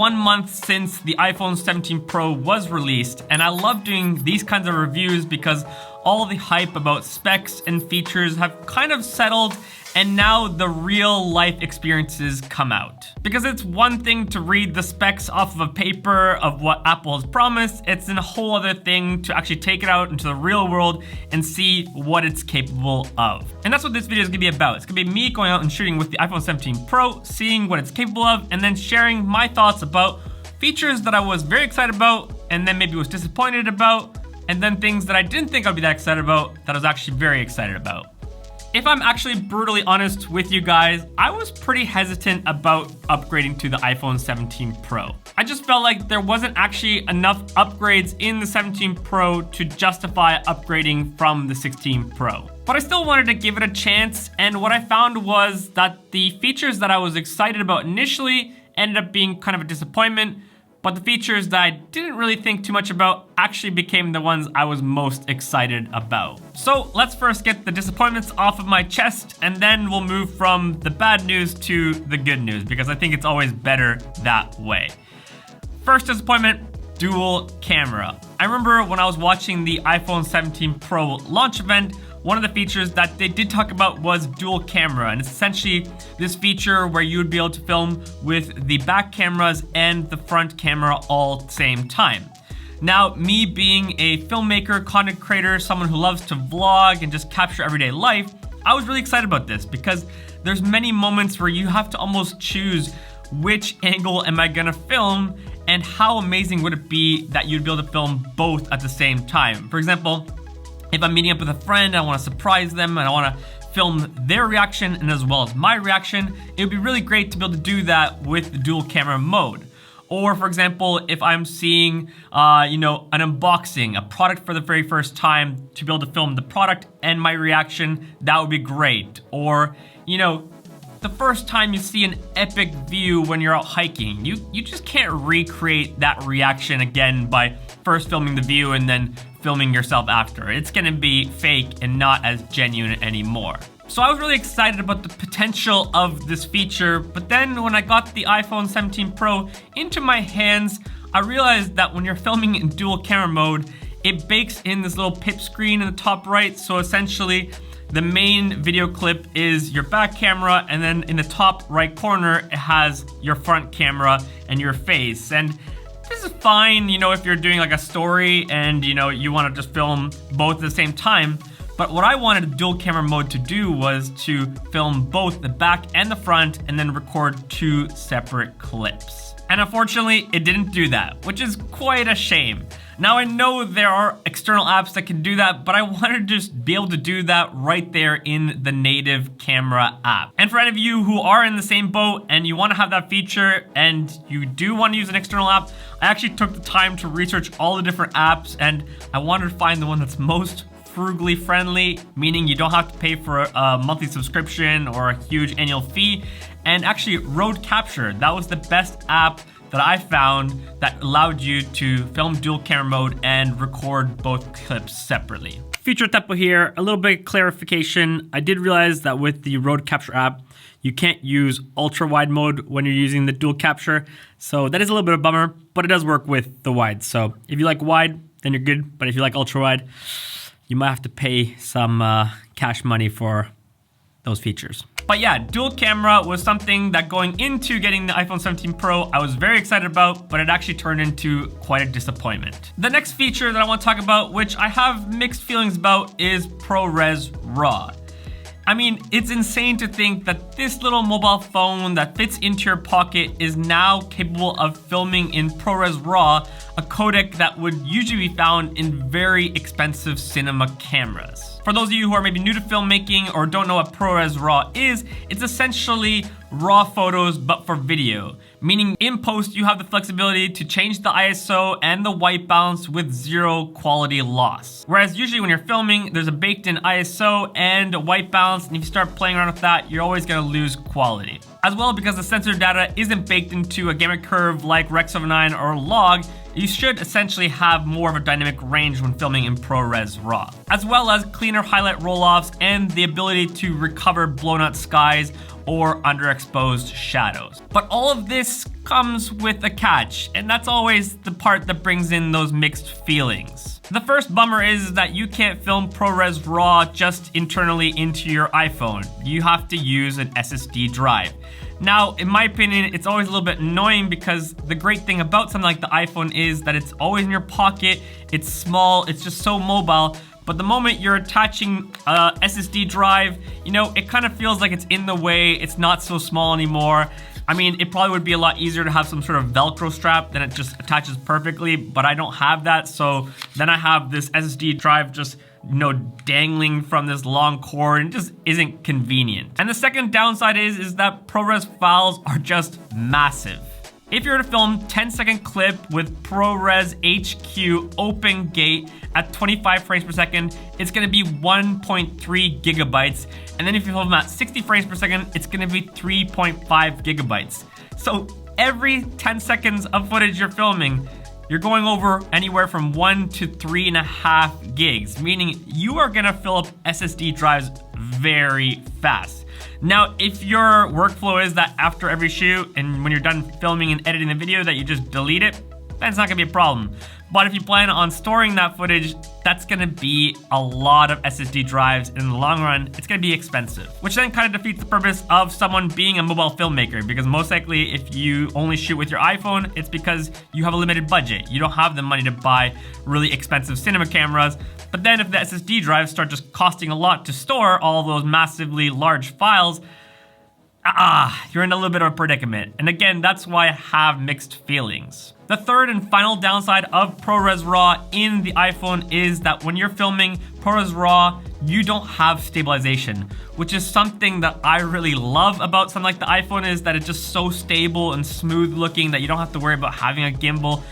1 month since the iPhone 17 Pro was released, and I love doing these kinds of reviews because all the hype about specs and features have kind of settled, and now the real life experiences come out. Because it's one thing to read the specs off of a paper of what Apple has promised, it's a whole other thing to actually take it out into the real world and see what it's capable of. And that's what this video is gonna be about. It's gonna be me going out and shooting with the iPhone 17 Pro, seeing what it's capable of, and then sharing my thoughts about features that I was very excited about, and then maybe was disappointed about, and then things that I didn't think I'd be that excited about that I was actually very excited about. If I'm actually brutally honest with you guys, I was pretty hesitant about upgrading to the iPhone 17 Pro. I just felt like there wasn't actually enough upgrades in the 17 Pro to justify upgrading from the 16 Pro. But I still wanted to give it a chance, and what I found was that the features that I was excited about initially ended up being kind of a disappointment, but the features that I didn't really think too much about actually became the ones I was most excited about. So let's first get the disappointments off of my chest, and then we'll move from the bad news to the good news, because I think it's always better that way. First disappointment, dual camera. I remember when I was watching the iPhone 17 Pro launch event, one of the features that they did talk about was dual camera, and it's essentially this feature where you would be able to film with the back cameras and the front camera all at the same time. Now, me being a filmmaker, content creator, someone who loves to vlog and just capture everyday life, I was really excited about this because there's many moments where you have to almost choose which angle am I gonna film, and how amazing would it be that you'd be able to film both at the same time. For example, if I'm meeting up with a friend, I want to surprise them and I want to film their reaction and as well as my reaction, it would be really great to be able to do that with the dual camera mode. Or for example, if I'm seeing, an unboxing, a product for the very first time, to be able to film the product and my reaction, that would be great. Or, the first time you see an epic view when you're out hiking, you just can't recreate that reaction again by first filming the view and then filming yourself after. It's gonna be fake and not as genuine anymore. So I was really excited about the potential of this feature, but then when I got the iPhone 17 Pro into my hands, I realized that when you're filming in dual camera mode, it bakes in this little pip screen in the top right. So essentially, the main video clip is your back camera, and then in the top right corner, it has your front camera and your face. And this is fine, if you're doing like a story and, you want to just film both at the same time. But what I wanted dual camera mode to do was to film both the back and the front and then record 2 separate clips. And unfortunately, it didn't do that, which is quite a shame. Now I know there are external apps that can do that, but I wanted to just be able to do that right there in the native camera app. And for any of you who are in the same boat and you want to have that feature and you do want to use an external app, I actually took the time to research all the different apps, and I wanted to find the one that's most frugally friendly, meaning you don't have to pay for a monthly subscription or a huge annual fee. And actually, Road Capture, that was the best app that I found that allowed you to film dual camera mode and record both clips separately. Feature tempo here, a little bit of clarification. I did realize that with the Road Capture app, you can't use ultra wide mode when you're using the dual capture. So that is a little bit of a bummer, but it does work with the wide. So if you like wide, then you're good. But if you like ultra wide, you might have to pay some cash money for those features. But yeah, dual camera was something that going into getting the iPhone 17 Pro, I was very excited about, but it actually turned into quite a disappointment. The next feature that I want to talk about, which I have mixed feelings about, is ProRes RAW. I mean, it's insane to think that this little mobile phone that fits into your pocket is now capable of filming in ProRes RAW, a codec that would usually be found in very expensive cinema cameras. For those of you who are maybe new to filmmaking or don't know what ProRes RAW is, it's essentially raw photos but for video. Meaning in post you have the flexibility to change the ISO and the white balance with zero quality loss. Whereas usually when you're filming, there's a baked in ISO and a white balance, and if you start playing around with that, you're always gonna lose quality. As well, because the sensor data isn't baked into a gamut curve like Rec 79 or Log, you should essentially have more of a dynamic range when filming in ProRes RAW. As well as cleaner highlight roll-offs and the ability to recover blown out skies or underexposed shadows. But all of this comes with a catch, and that's always the part that brings in those mixed feelings. The first bummer is that you can't film ProRes RAW just internally into your iPhone. You have to use an SSD drive. Now, in my opinion, it's always a little bit annoying because the great thing about something like the iPhone is that it's always in your pocket, it's small, it's just so mobile. But the moment you're attaching a SSD drive, you know, it kind of feels like it's in the way, it's not so small anymore. I mean, it probably would be a lot easier to have some sort of Velcro strap that it just attaches perfectly, but I don't have that, so then I have this SSD drive just, you know, dangling from this long cord, and it just isn't convenient. And the second downside is that ProRes files are just massive. If you were to film 10-second clip with ProRes HQ open gate at 25 frames per second, it's gonna be 1.3 gigabytes. And then if you film at 60 frames per second, it's gonna be 3.5 gigabytes. So every 10 seconds of footage you're filming, you're going over anywhere from 1 to 3.5 gigs, meaning you are gonna fill up SSD drives very fast. Now, if your workflow is that after every shoot and when you're done filming and editing the video that you just delete it, that's not gonna be a problem. But if you plan on storing that footage, that's gonna be a lot of SSD drives, and in the long run, it's gonna be expensive. Which then kind of defeats the purpose of someone being a mobile filmmaker, because most likely if you only shoot with your iPhone, it's because you have a limited budget. You don't have the money to buy really expensive cinema cameras. But then if the SSD drives start just costing a lot to store all those massively large files, you're in a little bit of a predicament. And again, that's why I have mixed feelings. The third and final downside of ProRes RAW in the iPhone is that when you're filming ProRes RAW, you don't have stabilization, which is something that I really love about something like the iPhone, is that it's just so stable and smooth looking that you don't have to worry about having a gimbal.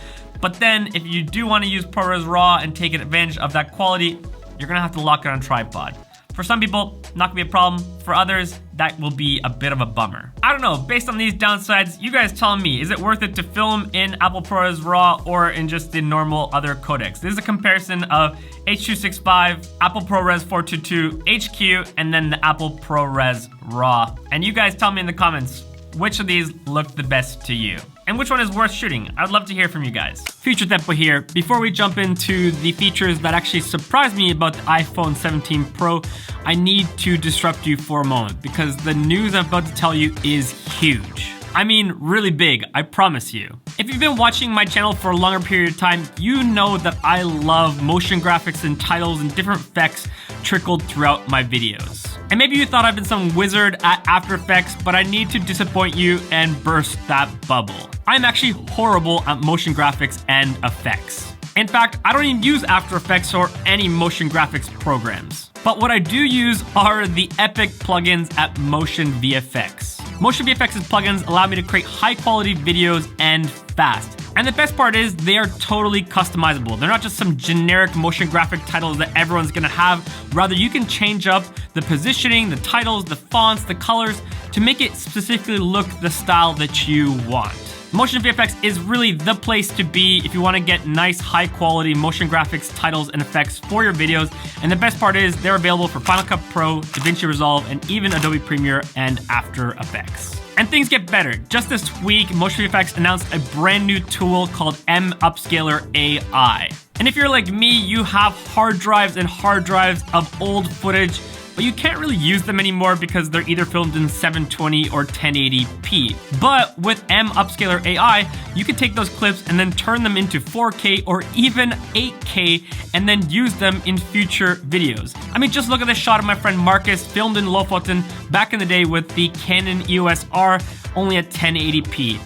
But then if you do want to use ProRes RAW and take advantage of that quality, you're gonna have to lock it on a tripod. For some people, not gonna be a problem. For others, that will be a bit of a bummer. I don't know, based on these downsides, you guys tell me, is it worth it to film in Apple ProRes RAW or in just the normal other codecs? This is a comparison of H.265, Apple ProRes 422 HQ, and then the Apple ProRes RAW. And you guys tell me in the comments, which of these look the best to you? And which one is worth shooting? I'd love to hear from you guys. Future Tempo here. Before we jump into the features that actually surprised me about the iPhone 17 Pro, I need to disrupt you for a moment because the news I'm about to tell you is huge. I mean, really big, I promise you. If you've been watching my channel for a longer period of time, you know that I love motion graphics and titles and different effects trickled throughout my videos. And maybe you thought I've been some wizard at After Effects, but I need to disappoint you and burst that bubble. I'm actually horrible at motion graphics and effects. In fact, I don't even use After Effects or any motion graphics programs. But what I do use are the epic plugins at Motion VFX. Motion VFX's plugins allow me to create high quality videos and fast. And the best part is they are totally customizable. They're not just some generic motion graphic titles that everyone's gonna have. Rather, you can change up the positioning, the titles, the fonts, the colors to make it specifically look the style that you want. Motion VFX is really the place to be if you want to get nice, high quality motion graphics, titles, and effects for your videos. And the best part is they're available for Final Cut Pro, DaVinci Resolve, and even Adobe Premiere and After Effects. And things get better. Just this week, Motion VFX announced a brand new tool called M-Upscaler AI. And if you're like me, you have hard drives and hard drives of old footage, but you can't really use them anymore because they're either filmed in 720 or 1080p. But with M-Upscaler AI, you can take those clips and then turn them into 4K or even 8K and then use them in future videos. I mean, just look at this shot of my friend Marcus filmed in Lofoten back in the day with the Canon EOS R only at 1080p.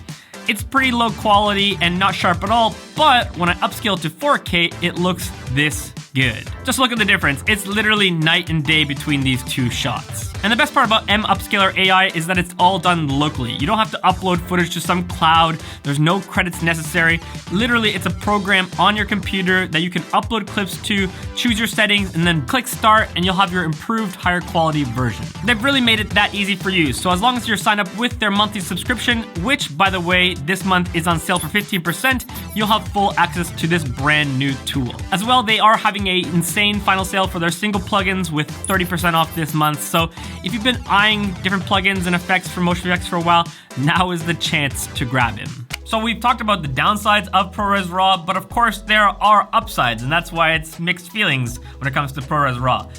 It's pretty low quality and not sharp at all, but when I upscale to 4K, it looks this good. Just look at the difference. It's literally night and day between these two shots. And the best part about M-Upscaler AI is that it's all done locally. You don't have to upload footage to some cloud. There's no credits necessary. Literally, it's a program on your computer that you can upload clips to, choose your settings, and then click start, and you'll have your improved, higher quality version. They've really made it that easy for you. So as long as you're signed up with their monthly subscription, which, by the way, this month is on sale for 15%, you'll have full access to this brand new tool. As well, they are having an insane final sale for their single plugins with 30% off this month. So if you've been eyeing different plugins and effects for motion effects for a while, now is the chance to grab him. So we've talked about the downsides of ProRes RAW, but of course there are upsides, and that's why it's mixed feelings when it comes to ProRes RAW.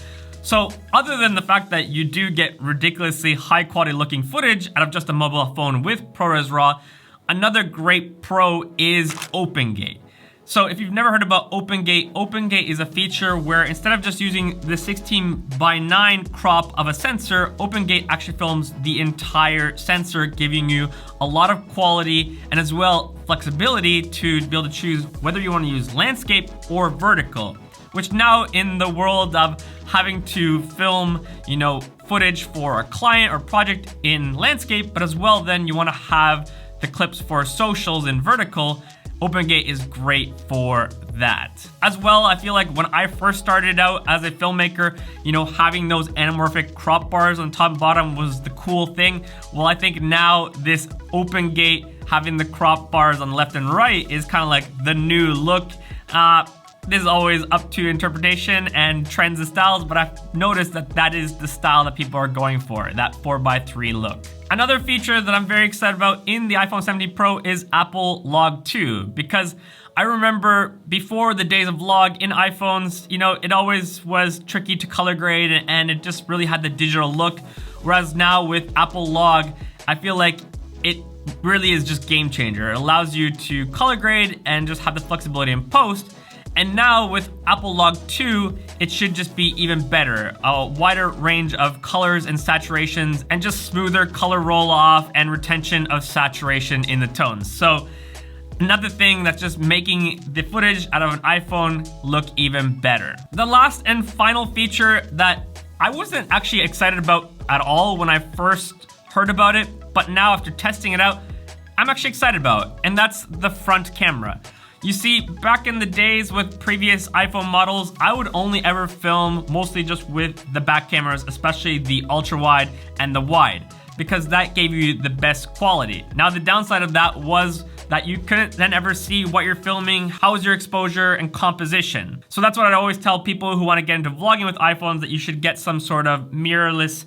So other than the fact that you do get ridiculously high quality looking footage out of just a mobile phone with ProRes RAW, another great pro is OpenGate. So if you've never heard about OpenGate, OpenGate is a feature where instead of just using the 16:9 crop of a sensor, OpenGate actually films the entire sensor, giving you a lot of quality and as well flexibility to be able to choose whether you want to use landscape or vertical. Which now in the world of having to film, footage for a client or project in landscape, but as well then you want to have the clips for socials in vertical, OpenGate is great for that. As well, I feel like when I first started out as a filmmaker, having those anamorphic crop bars on top and bottom was the cool thing. Well, I think now this OpenGate having the crop bars on left and right is kind of like the new look. This is always up to interpretation and trends and styles, but I've noticed that that is the style that people are going for, that 4:3 look. Another feature that I'm very excited about in the iPhone 17 Pro is Apple Log 2, because I remember before the days of log in iPhones, it always was tricky to color grade and it just really had the digital look. Whereas now with Apple Log, I feel like it really is just game changer. It allows you to color grade and just have the flexibility in post. And now with Apple Log 2, it should just be even better. A wider range of colors and saturations and just smoother color roll off and retention of saturation in the tones. So another thing that's just making the footage out of an iPhone look even better. The last and final feature that I wasn't actually excited about at all when I first heard about it, but now after testing it out, I'm actually excited about, and that's the front camera. You see, back in the days with previous iPhone models, I would only ever film mostly just with the back cameras, especially the ultra wide and the wide, because that gave you the best quality. Now, the downside of that was that you couldn't then ever see what you're filming, how is your exposure and composition. So that's what I'd always tell people who want to get into vlogging with iPhones, that you should get some sort of mirrorless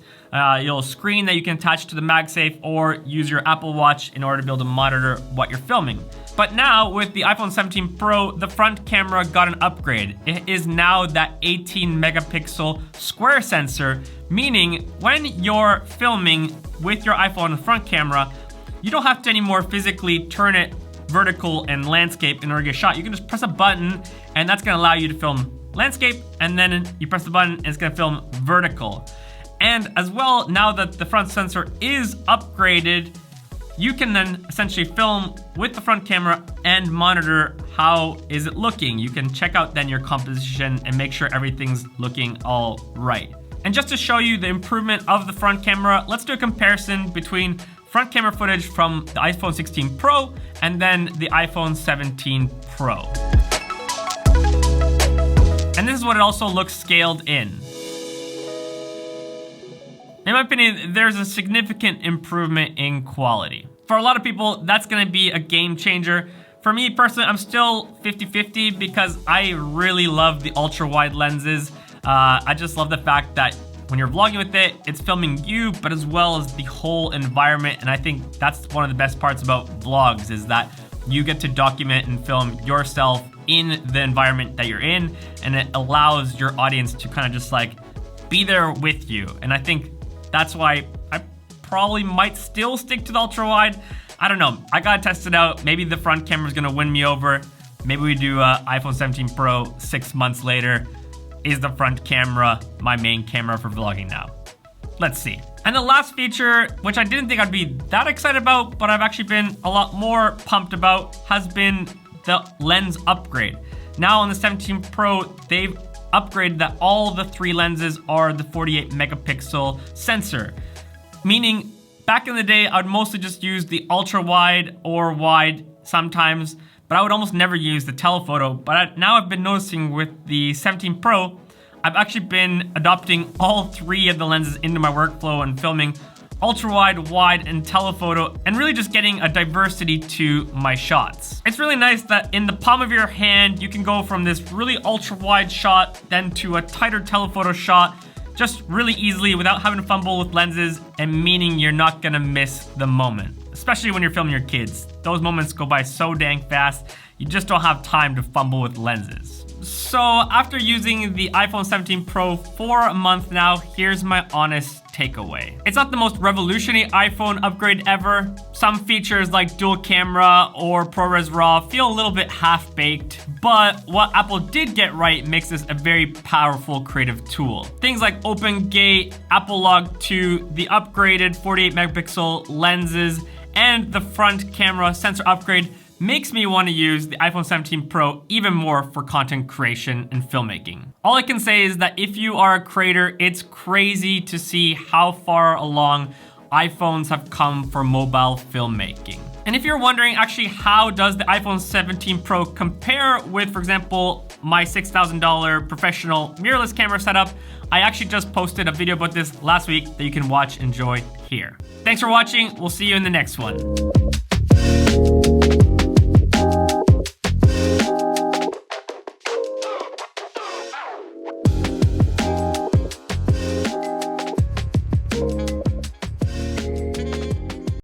screen that you can attach to the MagSafe or use your Apple Watch in order to be able to monitor what you're filming. But now with the iPhone 17 Pro, the front camera got an upgrade. It is now that 18 megapixel square sensor, meaning when you're filming with your iPhone front camera, you don't have to anymore physically turn it vertical and landscape in order to get a shot. You can just press a button and that's gonna allow you to film landscape, and then you press the button and it's gonna film vertical. And as well, now that the front sensor is upgraded, you can then essentially film with the front camera and monitor how is it looking. You can check out then your composition and make sure everything's looking all right. And just to show you the improvement of the front camera, let's do a comparison between front camera footage from the iPhone 16 Pro and then the iPhone 17 Pro. And this is what it also looks scaled in. In my opinion, there's a significant improvement in quality. For a lot of people, that's gonna be a game changer. For me personally, I'm still 50-50 because I really love the ultra wide lenses. I just love the fact that when you're vlogging with it, it's filming you, but as well as the whole environment. And I think that's one of the best parts about vlogs, is that you get to document and film yourself in the environment that you're in, and it allows your audience to kind of just like be there with you. And I think that's why I probably might still stick to the ultra wide. I don't know, I gotta test it out. Maybe the front camera's gonna win me over. Maybe we do iPhone 17 Pro 6 months later. Is the front camera my main camera for vlogging now? Let's see. And the last feature, which I didn't think I'd be that excited about, but I've actually been a lot more pumped about, has been the lens upgrade. Now on the 17 Pro, they've upgraded that all the 3 lenses are the 48 megapixel sensor. Meaning, back in the day, I would mostly just use the ultra wide or wide sometimes, but I would almost never use the telephoto. But now I've been noticing with the 17 Pro, I've actually been adopting all 3 of the lenses into my workflow and filming ultra wide, wide, and telephoto, and really just getting a diversity to my shots. It's really nice that in the palm of your hand, you can go from this really ultra wide shot then to a tighter telephoto shot just really easily without having to fumble with lenses, and meaning you're not gonna miss the moment. Especially when you're filming your kids. Those moments go by so dang fast, you just don't have time to fumble with lenses. So after using the iPhone 17 Pro for a month now, here's my honest takeaway. It's not the most revolutionary iPhone upgrade ever. Some features like dual camera or ProRes RAW feel a little bit half-baked, but what Apple did get right makes this a very powerful creative tool. Things like Open Gate, Apple Log 2, the upgraded 48 megapixel lenses, and the front camera sensor upgrade makes me want to use the iPhone 17 Pro even more for content creation and filmmaking. All I can say is that if you are a creator, it's crazy to see how far along iPhones have come for mobile filmmaking. And if you're wondering actually how does the iPhone 17 Pro compare with, for example, my $6,000 professional mirrorless camera setup, I actually just posted a video about this last week that you can watch and enjoy here. Thanks for watching. We'll see you in the next one.